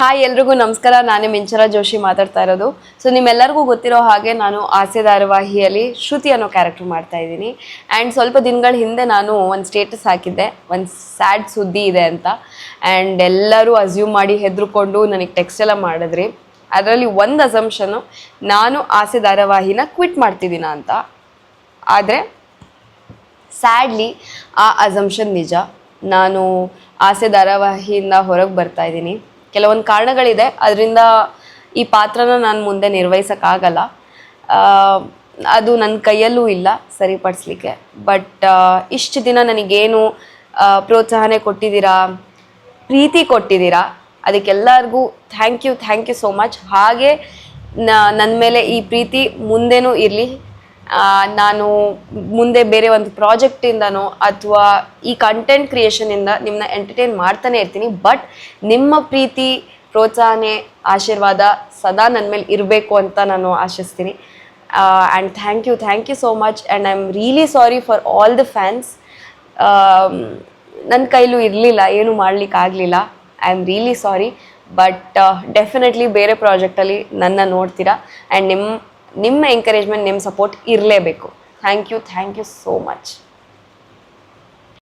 Hi ಎಲ್ರಿಗೂ ನಮಸ್ಕಾರ. ನಾನೇ ಮಿಂಚರ ಜೋಶಿ ಮಾತಾಡ್ತಾ ಇರೋದು. ಸೊ ನಿಮ್ಮೆಲ್ಲರಿಗೂ ಗೊತ್ತಿರೋ ಹಾಗೆ ನಾನು ಆಸೆ ಧಾರಾವಾಹಿಯಲ್ಲಿ ಶ್ರುತಿ ಅನ್ನೋ ಕ್ಯಾರೆಕ್ಟರ್ ಮಾಡ್ತಾ ಇದ್ದೀನಿ. ಆ್ಯಂಡ್ ಸ್ವಲ್ಪ ದಿನಗಳ ಹಿಂದೆ ನಾನು ಒಂದು ಸ್ಟೇಟಸ್ ಹಾಕಿದ್ದೆ, ಒಂದು ಸ್ಯಾಡ್ ಸುದ್ದಿ ಇದೆ ಅಂತ. ಆ್ಯಂಡ್ ಎಲ್ಲರೂ ಅಸ್ಯೂಮ್ ಮಾಡಿ ಹೆದರ್ಕೊಂಡು ನನಗೆ ಟೆಕ್ಸ್ಟ್ ಎಲ್ಲ ಮಾಡಿದ್ರಿ. ಅದರಲ್ಲಿ ಒಂದು ಅಸಂಪ್ಷನ್ನು, ನಾನು ಆಸೆ ಧಾರಾವಾಹಿನ ಕ್ವಿಟ್ ಮಾಡ್ತಿದ್ದೀನ ಅಂತ. ಆದರೆ ಸ್ಯಾಡ್ಲಿ ಆ ಅಸಂಪ್ಷನ್ ನಿಜ. ನಾನು ಆಸೆ ಧಾರಾವಾಹಿಯಿಂದ ಹೊರಗೆ ಬರ್ತಾ ಇದ್ದೀನಿ. ಕೆಲವೊಂದು ಕಾರಣಗಳಿದೆ, ಅದರಿಂದ ಈ ಪಾತ್ರನ ನಾನು ಮುಂದೆ ನಿರ್ವಹಿಸೋಕ್ಕಾಗಲ್ಲ. ಅದು ನನ್ನ ಕೈಯಲ್ಲೂ ಇಲ್ಲ ಸರಿಪಡಿಸ್ಲಿಕ್ಕೆ. ಬಟ್ ಇಷ್ಟು ದಿನ ನನಗೇನು ಪ್ರೋತ್ಸಾಹನೆ ಕೊಟ್ಟಿದ್ದೀರಾ, ಪ್ರೀತಿ ಕೊಟ್ಟಿದ್ದೀರಾ, ಅದಕ್ಕೆಲ್ಲರಿಗೂ ಥ್ಯಾಂಕ್ ಯು ಸೋ ಮಚ್. ಹಾಗೆ ನನ್ನ ಮೇಲೆ ಈ ಪ್ರೀತಿ ಮುಂದೆನೂ ಇರಲಿ. ನಾನು ಮುಂದೆ ಬೇರೆ ಒಂದು ಪ್ರಾಜೆಕ್ಟಿಂದನೋ ಅಥವಾ ಈ ಕಂಟೆಂಟ್ ಕ್ರಿಯೇಷನಿಂದ ನಿಮ್ಮನ್ನ ಎಂಟರ್ಟೈನ್ ಮಾಡ್ತಾನೆ ಇರ್ತೀನಿ. ಬಟ್ ನಿಮ್ಮ ಪ್ರೀತಿ, ಪ್ರೋತ್ಸಾಹನೆ, ಆಶೀರ್ವಾದ ಸದಾ ನನ್ನ ಮೇಲೆ ಇರಬೇಕು ಅಂತ ನಾನು ಆಶಿಸ್ತೀನಿ. And thank you so much. And I am really sorry for all the fans. ನನ್ನ ಕೈಲೂ ಇರಲಿಲ್ಲ, ಏನೂ ಮಾಡಲಿಕ್ಕಾಗಲಿಲ್ಲ. I am really sorry. But definitely ಬೇರೆ ಪ್ರಾಜೆಕ್ಟಲ್ಲಿ ನನ್ನ ನೋಡ್ತೀರಾ. ಆ್ಯಂಡ್ ನಿಮ್ಮ ಎಂಕರೇಜ್ಮೆಂಟ್, ನಿಮ್ಮ ಸಪೋರ್ಟ್ ಇರಲೇಬೇಕು. Thank you so much.